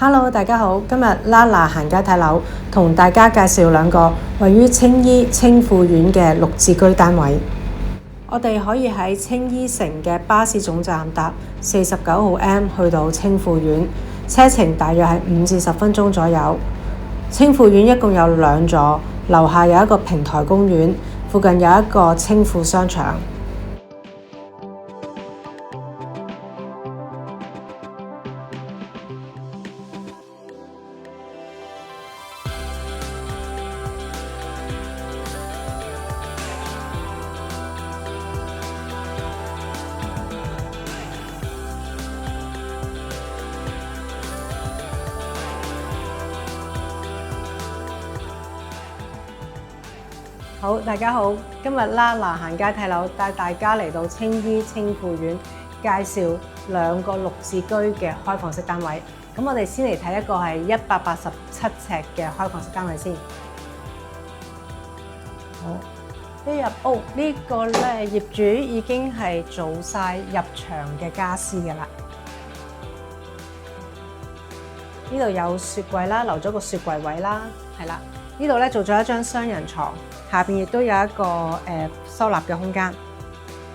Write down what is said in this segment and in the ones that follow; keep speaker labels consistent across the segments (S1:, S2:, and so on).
S1: Hello， 大家好，今日Lala行街睇樓，同大家介紹兩個位於青衣青富苑嘅綠置居單位。我哋可以喺青衣城嘅巴士總站搭49號 M 去到青富苑，車程大約係5至10分鐘左右。青富苑一共有2座，樓下有一個平台公園，附近有一個青富商場。好，大家好，今日Lala行街睇樓，帶大家嚟到青衣青富苑，介紹2個綠置居嘅開放式單位。咁我哋先嚟睇一個係187尺嘅開放式單位先。好，一入屋呢個咧，業主已經係做晒入牆嘅家私㗎啦。呢度有雪櫃啦，留咗個雪櫃位啦，係啦。呢度咧做咗一張雙人床，下邊亦都有一個收納嘅空間。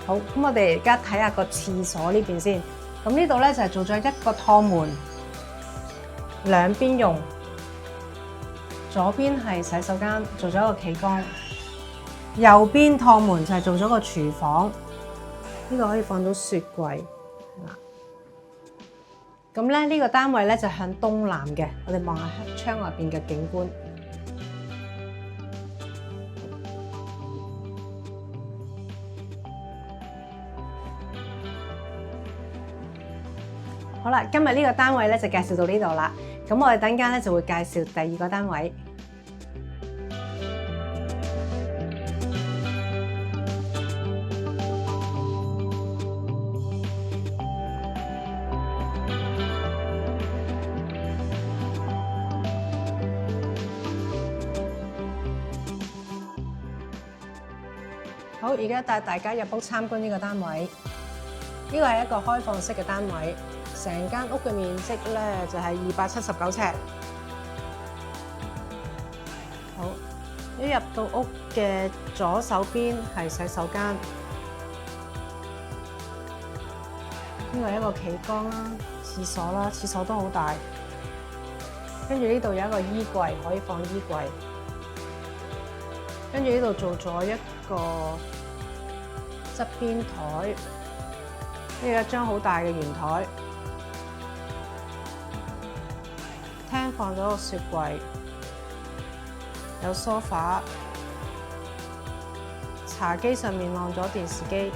S1: 好，咁我哋而家睇下個廁所呢邊先。咁呢度咧就係做咗一個趟門，兩邊用。左邊係洗手間，做咗一個企缸。右邊趟門就係做咗個廚房。呢個可以放到雪櫃。咁咧呢個單位咧就向東南嘅，我哋望下窗外邊嘅景觀。好啦，今日呢個單位咧就介紹到呢度啦。咁我哋等間咧就會介紹第2個單位。好，而家帶大家入屋參觀呢個單位。呢個係一個開放式嘅單位。成間屋嘅面積咧就係279尺。好，一入到屋嘅左手邊係洗手間，呢個係一個企缸啦、廁所啦，廁所都好大。跟住呢度有一個衣櫃，可以放衣櫃。跟住呢度做咗一個側邊台，呢有一張好大嘅圓台。廳放咗個雪櫃，有梳化，茶几上面晾咗電視機。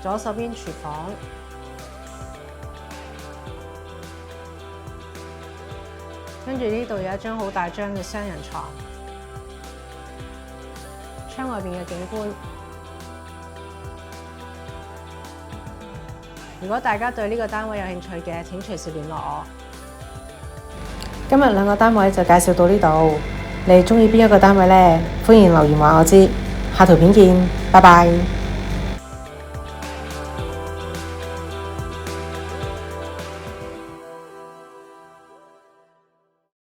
S1: 左手邊廚房，跟住呢度有一張好大張嘅雙人床。窗外邊嘅景觀。如果大家對呢個單位有興趣嘅，請隨時聯絡我。今日2個單位就介紹到呢度，你鍾意邊一個單位呢？歡迎留言話我知。下條片見，拜拜。